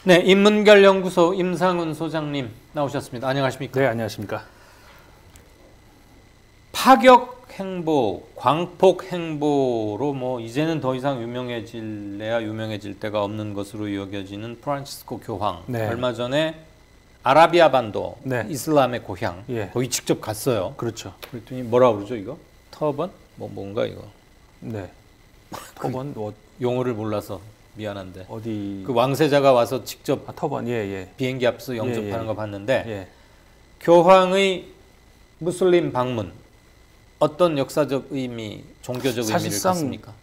네, 인문결연구소 임상훈 소장님 나오셨습니다. 안녕하십니까? 네, 안녕하십니까? 파격 행보, 광폭 행보로 뭐 이제는 더 이상 유명해질래야 유명해질 데가 없는 것으로 여겨지는 프란치스코 교황. 네. 얼마 전에 아라비아 반도, 네. 이슬람의 고향, 예. 거기 직접 갔어요. 그렇죠. 그랬더니 뭐라 그러죠 이거? 터번? 뭔가 이거? 네. 터번 용어를 몰라서 미안한데. 어디? 그 왕세자가 와서 직접 터번. 예, 예. 비행기 앞서 영접하는 예. 거 봤는데 예. 교황의 무슬림 방문 어떤 역사적 의미, 종교적 의미를 사실상 갖습니까?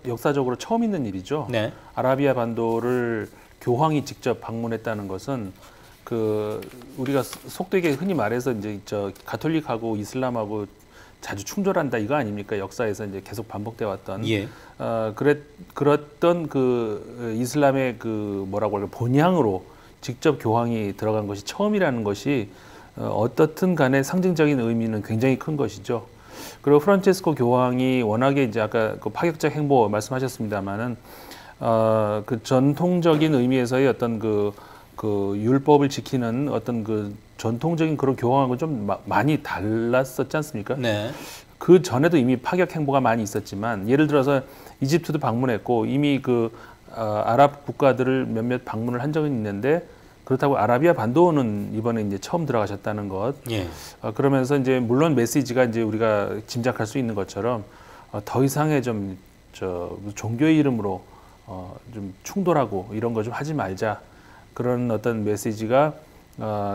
역사적으로 처음 있는 일이죠. 네. 아라비아 반도를 교황이 직접 방문했다는 것은 우리가 속되게 흔히 말해서 이제 가톨릭하고 이슬람하고 자주 충돌한다 이거 아닙니까? 역사에서 이제 계속 반복돼 왔던. 예. 그랬던 이슬람의 뭐라고 할까 본향으로 직접 교황이 들어간 것이 처음이라는 것이 어떻든 간에 상징적인 의미는 굉장히 큰 것이죠. 그리고 프란체스코 교황이 워낙에 이제 아까 그 파격적 행보 말씀하셨습니다만은 그 전통적인 의미에서의 어떤 그 율법을 지키는 어떤 그 전통적인 그런 교황하고 좀 많이 달랐었지 않습니까? 네. 그 전에도 이미 파격 행보가 많이 있었지만 예를 들어서 이집트도 방문했고 이미 아랍 국가들을 몇몇 방문을 한 적은 있는데 그렇다고 아라비아 반도는 이번에 이제 처음 들어가셨다는 것. 예. 그러면서 이제 물론 메시지가 이제 우리가 짐작할 수 있는 것처럼 더 이상의 종교의 이름으로 좀 충돌하고 이런 거 좀 하지 말자 그런 어떤 메시지가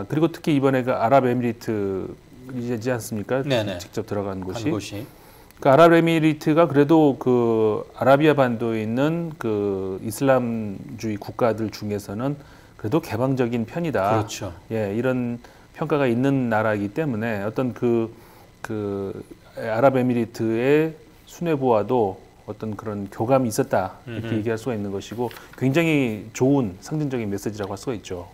그리고 특히 이번에 그 아랍에미리트이지 않습니까? 네네. 직접 들어간 곳이. 그 아랍에미리트가 그래도 그 아라비아 반도에 있는 그 이슬람주의 국가들 중에서는 그래도 개방적인 편이다. 그렇죠. 예, 이런 평가가 있는 나라이기 때문에 어떤 아랍에미리트의 수뇌부와도 어떤 그런 교감이 있었다 이렇게 얘기할 수가 있는 것이고 굉장히 좋은 상징적인 메시지라고 할 수가 있죠.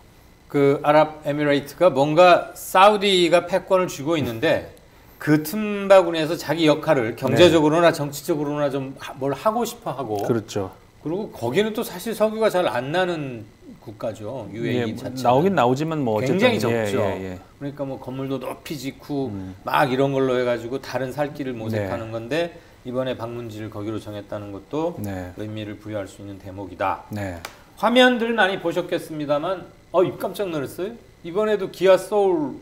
그 아랍에미레이트가 뭔가 사우디가 패권을 쥐고 있는데 그 틈바구니에서 자기 역할을 경제적으로나 정치적으로나 좀 뭘 하고 싶어 하고. 그렇죠. 그리고 거기는 또 사실 석유가 잘 안 나는 국가죠. UAE 자체는. 나오긴 나오지만 뭐 굉장히 어쨌든, 적죠. 예. 그러니까 뭐 건물도 높이 짓고 막 이런 걸로 해가지고 다른 살 길을 모색하는 건데 이번에 방문지를 거기로 정했다는 것도 의미를 부여할 수 있는 대목이다. 네. 화면들 많이 보셨겠습니다만 입 깜짝 놀랐어요. 이번에도 기아 소울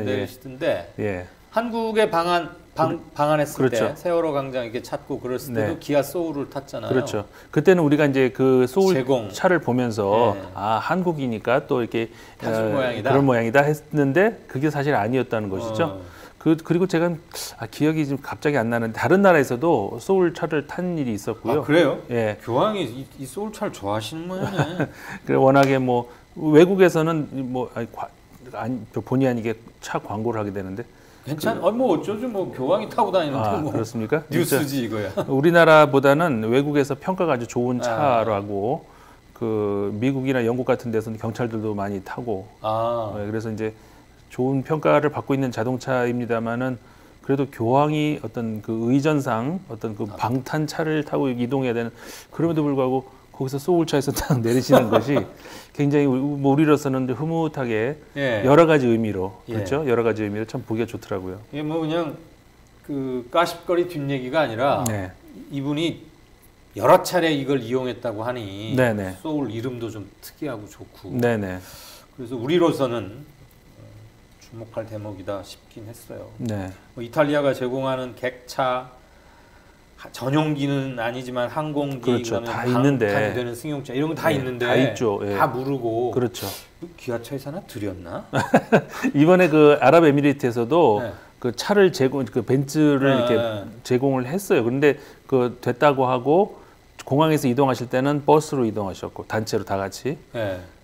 내리시던데 예. 한국에 방한했을 그렇죠. 때 세월호 광장 이렇게 찾고 그랬을 때도 기아 소울을 탔잖아요. 그렇죠. 그때는 우리가 이제 그 소울 제공. 차를 보면서 한국이니까 또 이렇게 모양이다. 그런 모양이다 했는데 그게 사실 아니었다는 것이죠. 그리고 제가 기억이 지금 갑자기 안 나는데 다른 나라에서도 소울 차를 탄 일이 있었고요. 그래요? 예. 교황이 이 소울 차를 좋아하시는 모양이네. 그래 워낙에 뭐 외국에서는 본의 아니게 차 광고를 하게 되는데. 뭐 어쩌죠 뭐 교황이 타고 다니는데 뭐 그렇습니까? 뉴스지 이거야. 우리나라보다는 외국에서 평가가 아주 좋은 차라고 미국이나 영국 같은 데서는 경찰들도 많이 타고 그래서 이제 좋은 평가를 받고 있는 자동차입니다만은 그래도 교황이 어떤 그 의전상 어떤 그 방탄차를 타고 이동해야 되는 그럼에도 불구하고 거기서 소울차에서 딱 내리시는 것이 굉장히 우리로서는 흐뭇하게 여러 가지 의미로 그렇죠? 여러 가지 의미로 참 보기가 좋더라고요. 이게 뭐 그냥 그 까십거리 뒷얘기가 아니라 이분이 여러 차례 이걸 이용했다고 하니 소울 이름도 좀 특이하고 좋고 그래서 우리로서는 주목할 대목이다 싶긴 했어요. 뭐 이탈리아가 제공하는 객차 전용기는 아니지만 항공기, 그렇죠. 다 방탄이 있는데 되는 승용차 이런 거 다 있는데 다 있죠. 다 무르고 그렇죠. 기아차에서 하나 드렸나? 이번에 그 아랍에미리트에서도 그 차를 벤츠를 이렇게 제공을 했어요. 그런데 됐다고 하고 공항에서 이동하실 때는 버스로 이동하셨고 단체로 다 같이.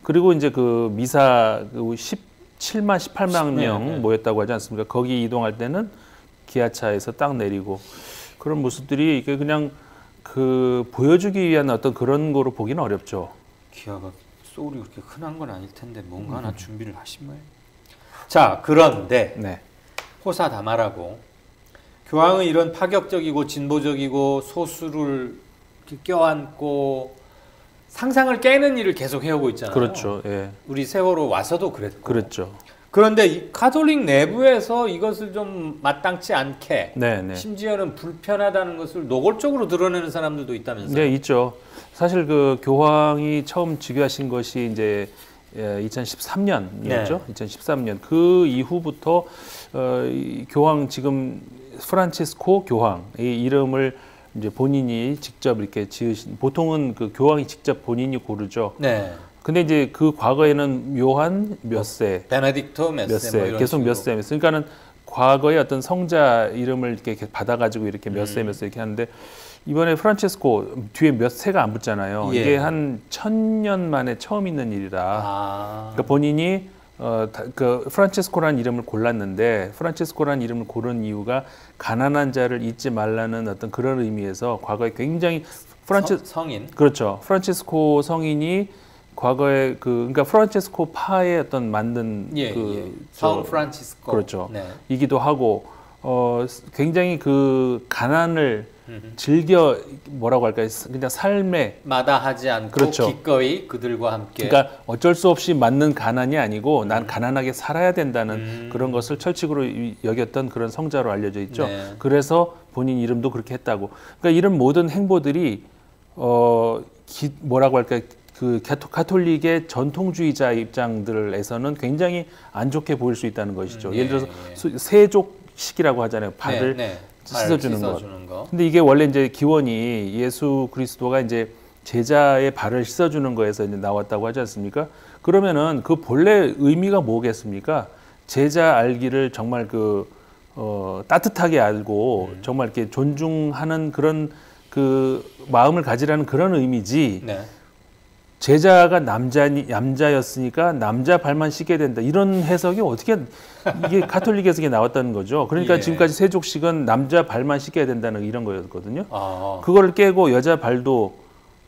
그리고 이제 미사 17만 18만 명 모였다고 하지 않습니까? 거기 이동할 때는 기아차에서 딱 내리고. 그런 모습들이 이게 그냥 보여주기 위한 어떤 그런 거로 보기는 어렵죠. 기아가 소울이 그렇게 흔한 건 아닐 텐데 뭔가 하나 준비를 하신 거예요. 자, 그런데 호사다마라고 교황의 이런 파격적이고 진보적이고 소수를 껴안고 상상을 깨는 일을 계속 해오고 있잖아요. 그렇죠. 예. 우리 세월호 와서도 그랬고. 그렇죠. 그런데 이 가톨릭 내부에서 이것을 좀 마땅치 않게 네네. 심지어는 불편하다는 것을 노골적으로 드러내는 사람들도 있다면서요? 네, 있죠. 사실 그 교황이 처음 즉위하신 것이 이제 2013년이었죠. 네. 2013년 그 이후부터 이 교황 지금 프란치스코 교황 이 이름을 이제 본인이 직접 이렇게 지으신, 보통은 그 교황이 직접 본인이 고르죠. 네. 근데 이제 그 과거에는 요한 몇 세, 베네딕토 몇 세, 계속 몇 세, 그러니까는 과거에 어떤 성자 이름을 이렇게 받아가지고 이렇게 몇 세 이렇게 하는데 이번에 프란치스코 뒤에 몇 세가 안 붙잖아요. 예. 이게 한 1000년 만에 처음 있는 일이라. 그러니까 본인이 그 프란치스코라는 이름을 골랐는데 프란치스코라는 이름을 고른 이유가 가난한 자를 잊지 말라는 어떤 그런 의미에서 과거에 굉장히 성인 그렇죠. 프란치스코 성인이 과거에 그러니까 프란치스코 파의 어떤 만든 성 프란치스코 그렇죠. 네. 이기도 하고 굉장히 그 가난을 즐겨 뭐라고 할까요? 그냥 삶에 마다하지 않고 그렇죠. 기꺼이 그들과 함께. 그러니까 어쩔 수 없이 맞는 가난이 아니고 난 가난하게 살아야 된다는 그런 것을 철칙으로 여겼던 그런 성자로 알려져 있죠. 네. 그래서 본인 이름도 그렇게 했다고. 그러니까 이런 모든 행보들이 뭐라고 할까요? 그 가톨릭의 전통주의자 입장들에서는 굉장히 안 좋게 보일 수 있다는 것이죠. 예를 들어서 세족식이라고 하잖아요. 발을 씻어주는 것. 근데 이게 원래 이제 기원이 예수 그리스도가 이제 제자의 발을 씻어주는 거에서 이제 나왔다고 하지 않습니까? 그러면은 그 본래 의미가 뭐겠습니까? 제자 알기를 정말 따뜻하게 알고 정말 이렇게 존중하는 그런 그 마음을 가지라는 그런 의미지. 네. 제자가 남자였으니까 남자 발만 씻게 된다. 이런 해석이 어떻게 이게 가톨릭에서 나왔다는 거죠. 그러니까 지금까지 세족식은 남자 발만 씻게 된다는 이런 거였거든요. 그거를 깨고 여자 발도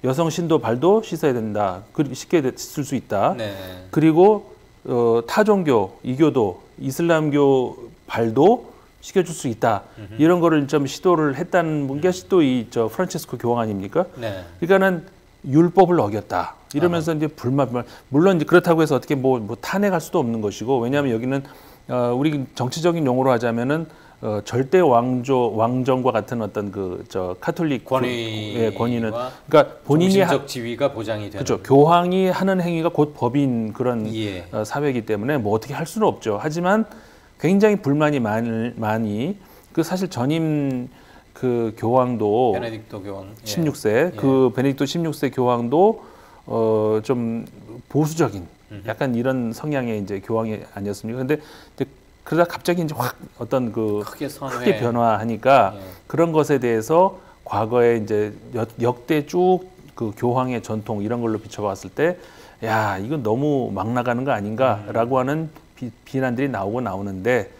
여성 신도 발도 씻어야 된다. 씻을 수 있다. 네. 그리고 타종교, 이교도, 이슬람교 발도 시켜줄 수 있다. 이런 거를 좀 시도를 했다는 것이 또 저 프란치스코 교황 아닙니까? 네. 그러니까는 율법을 어겼다. 이러면서 이제 물론 이제 그렇다고 해서 어떻게 뭐 탄핵할 수도 없는 것이고, 왜냐하면 여기는 우리 정치적인 용어로 하자면은 절대 왕정과 같은 어떤 카톨릭 권위는 그러니까 본인이 정신적 지위가 보장이 되는. 그렇죠. 교황이 하는 행위가 곧 법인 그런 사회이기 때문에 뭐 어떻게 할 수는 없죠. 하지만 굉장히 불만이 많이 사실 전임 그 교황도 베네딕토 교황 16세 그 베네딕토 16세 교황도 좀 보수적인 약간 이런 성향의 이제 교황이 아니었습니까? 근데 이제 그러다 갑자기 이제 확 어떤 크게 변화하니까 그런 것에 대해서 과거에 이제 역대 쭉 그 교황의 전통 이런 걸로 비춰봤을 때 야, 이건 너무 막 나가는 거 아닌가라고 하는 비난들이 나오는데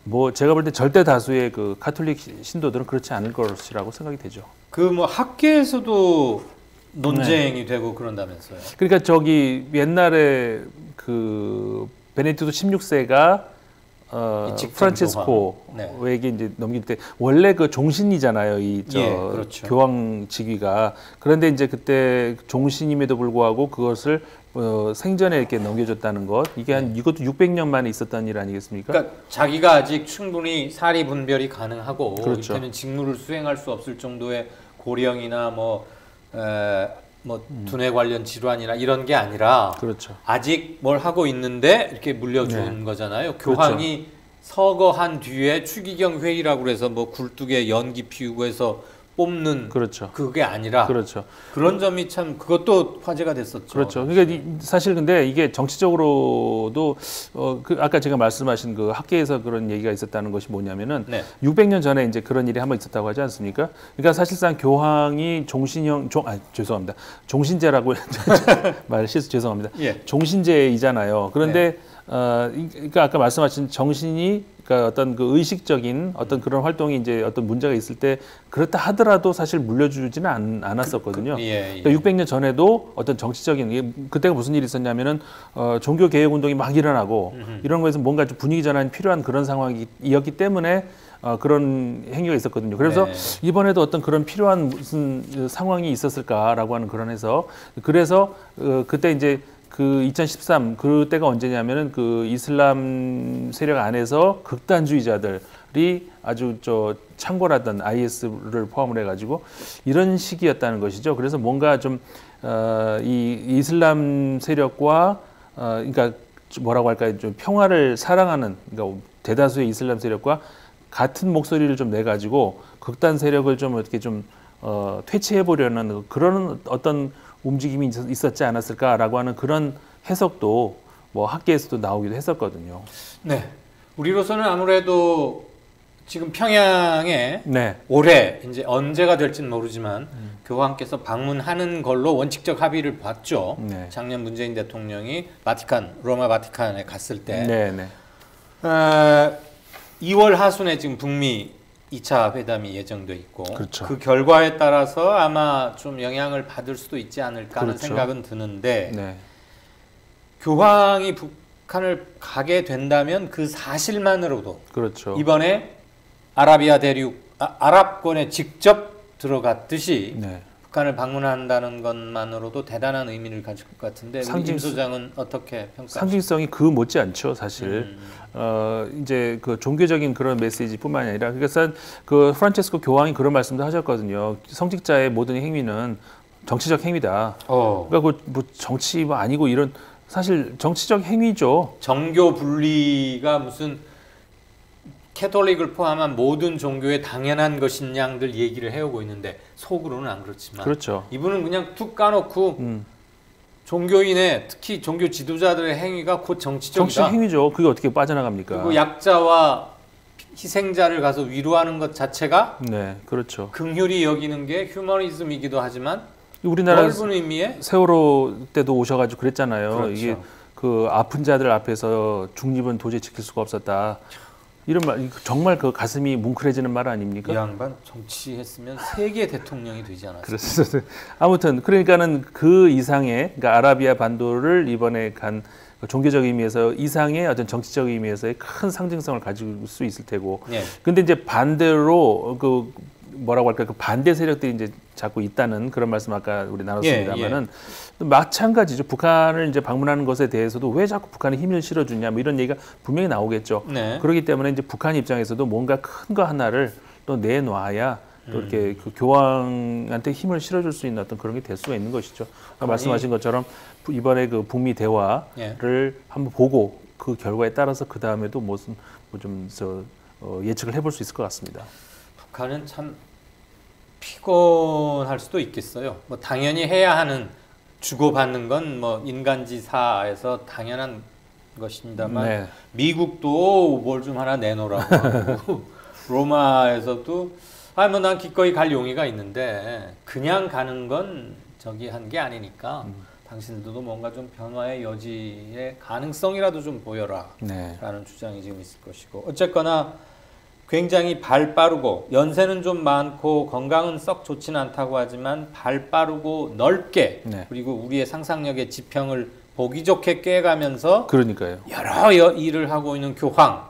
뭐 제가 볼 때 절대 다수의 그 가톨릭 신도들은 그렇지 않을 것이라고 생각이 되죠. 그 뭐 학계에서도 논쟁이 되고 그런다면서요. 그러니까 저기 옛날에 그 베네딕토 16세가 프란치스코에게 이제 넘길 때 원래 그 종신이잖아요. 그렇죠. 교황 직위가. 그런데 이제 그때 종신임에도 불구하고 그것을 생전에 이렇게 넘겨줬다는 것. 이게 이것도 600년 만에 있었던 일 아니겠습니까? 그러니까 자기가 아직 충분히 사리 분별이 가능하고 그렇죠. 이때는 직무를 수행할 수 없을 정도의 고령이나 두뇌 관련 질환이나 이런 게 아니라 그렇죠. 아직 뭘 하고 있는데 이렇게 물려준 거잖아요. 교황이 그렇죠. 서거한 뒤에 추기경 회의라고 그래서 뭐 굴뚝에 연기 피우고 해서 뽑는 그렇죠. 그게 아니라 그렇죠. 그런 점이 참 그것도 화제가 됐었죠. 그렇죠. 그러니까 사실 근데 이게 정치적으로도 아까 제가 말씀하신 그 학계에서 그런 얘기가 있었다는 것이 뭐냐면은 600년 전에 이제 그런 일이 한번 있었다고 하지 않습니까? 그러니까 사실상 교황이 죄송합니다. 종신제라고 말 실수 죄송합니다. 종신제이잖아요. 그런데 그러니까 아까 말씀하신 정신이 그러니까 어떤 그 의식적인 어떤 그런 활동이 이제 어떤 문제가 있을 때 그렇다 하더라도 사실 물려주지는 않았었거든요. 그러니까 600년 전에도 어떤 정치적인 그때가 무슨 일이 있었냐면은 종교 개혁 운동이 막 일어나고 이런 거에서 뭔가 좀 분위기 전환이 필요한 그런 상황이었기 때문에 그런 행위가 있었거든요. 그래서 이번에도 어떤 그런 필요한 무슨 상황이 있었을까라고 하는 그런 해석. 그래서 그때 이제 그 2013 그때가 언제냐면은 그 이슬람 세력 안에서 극단주의자들이 아주 창궐하던 IS를 포함을 해가지고 이런 시기였다는 것이죠. 그래서 뭔가 좀 이 이슬람 세력과 그러니까 뭐라고 할까요? 좀 평화를 사랑하는 그러니까 대다수의 이슬람 세력과 같은 목소리를 좀 내가지고 극단 세력을 좀 어떻게 좀 퇴치해 보려는 그런 어떤 움직임이 있었지 않았을까라고 하는 그런 해석도 뭐 학계에서도 나오기도 했었거든요. 네, 우리로서는 아무래도 지금 평양에 올해 이제 언제가 될지는 모르지만 교황께서 방문하는 걸로 원칙적 합의를 봤죠. 작년 문재인 대통령이 로마 바티칸에 갔을 때 2월 하순에 지금 북미 2차 회담이 예정돼 있고 그렇죠. 그 결과에 따라서 아마 좀 영향을 받을 수도 있지 않을까 하는 생각은 드는데 교황이 북한을 가게 된다면 그 사실만으로도 이번에 아라비아 대륙, 아랍권에 직접 들어갔듯이 북한을 방문한다는 것만으로도 대단한 의미를 가질 것 같은데 임 소장은 어떻게 평가하십니까? 상징성이 그 못지 않죠, 사실. 이제 그 종교적인 그런 메시지뿐만이 아니라 그래서 그 프란체스코 교황이 그런 말씀도 하셨거든요. 성직자의 모든 행위는 정치적 행위다. 그러니까 뭐 정치 뭐 아니고 이런 사실 정치적 행위죠. 정교 분리가 무슨 캐톨릭을 포함한 모든 종교의 당연한 것인 양들 얘기를 해오고 있는데 속으로는 안 그렇지만 이분은 그냥 툭 까놓고 종교인의 특히 종교 지도자들의 행위가 곧 정치적이다. 정치적 행위죠. 그게 어떻게 빠져나갑니까? 그리고 약자와 희생자를 가서 위로하는 것 자체가 긍휼히 여기는 게 휴머니즘이기도 하지만 우리나라 넓은 의미의 세월호 때도 오셔가지고 그랬잖아요. 이게 그 아픈 자들 앞에서 중립은 도저히 지킬 수가 없었다. 이런 말 정말 그 가슴이 뭉클해지는 말 아닙니까? 이 양반 정치했으면 세계 대통령이 되지 않았을까? 그렇습니다. 아무튼 그러니까는 그 이상의 그러니까 아라비아 반도를 이번에 간 종교적 의미에서 이상의 어떤 정치적 의미에서의 큰 상징성을 가질 수 있을 테고. 근데 이제 반대로 그 뭐라고 할까 그 반대 세력들이 이제 자꾸 있다는 그런 말씀 아까 우리 나눴습니다만은 마찬가지죠. 북한을 이제 방문하는 것에 대해서도 왜 자꾸 북한에 힘을 실어주냐 뭐 이런 얘기가 분명히 나오겠죠. 그렇기 때문에 이제 북한 입장에서도 뭔가 큰 거 하나를 또 내놔야 또 이렇게 그 교황한테 힘을 실어줄 수 있는 어떤 그런 게 될 수가 있는 것이죠. 말씀하신 것처럼 이번에 그 북미 대화를 한번 보고 그 결과에 따라서 그 다음에도 무슨 예측을 해볼 수 있을 것 같습니다. 북한은 참 피곤할 수도 있겠어요. 뭐 당연히 해야 하는 주고받는 건 뭐 인간지사에서 당연한 것입니다만 미국도 뭘 좀 하나 내놓으라고 하고 로마에서도 뭐 난 기꺼이 갈 용의가 있는데 그냥 가는 건 저기 한 게 아니니까 당신들도 뭔가 좀 변화의 여지의 가능성이라도 좀 보여라 라는 주장이 지금 있을 것이고 어쨌거나 굉장히 발 빠르고 연세는 좀 많고 건강은 썩 좋지는 않다고 하지만 발 빠르고 넓게 그리고 우리의 상상력의 지평을 보기 좋게 꿰가면서 여러 일을 하고 있는 교황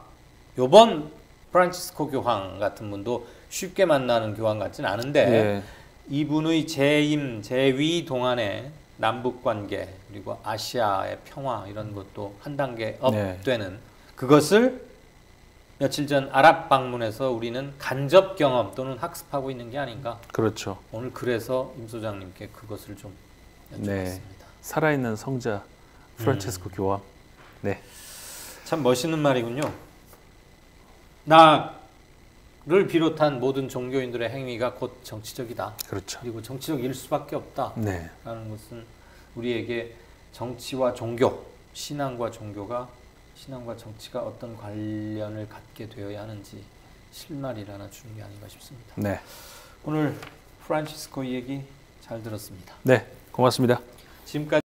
요번 프란치스코 교황 같은 분도 쉽게 만나는 교황 같진 않은데 이분의 재임, 재위 동안에 남북관계 그리고 아시아의 평화 이런 것도 한 단계 업되는 그것을 며칠 전 아랍 방문에서 우리는 간접 경험 또는 학습하고 있는 게 아닌가. 오늘 그래서 임 소장님께 그것을 좀 여쭤봤습니다. 살아있는 성자 프란체스코 교황. 참 멋있는 말이군요. 나를 비롯한 모든 종교인들의 행위가 곧 정치적이다. 그리고 정치적일 수밖에 없다. 라는 것은 우리에게 정치와 종교, 신앙과 정치가 어떤 관련을 갖게 되어야 하는지 실마리를 하나 주는 게 아닌가 싶습니다. 오늘 프란치스코 얘기 잘 들었습니다. 고맙습니다. 지금까지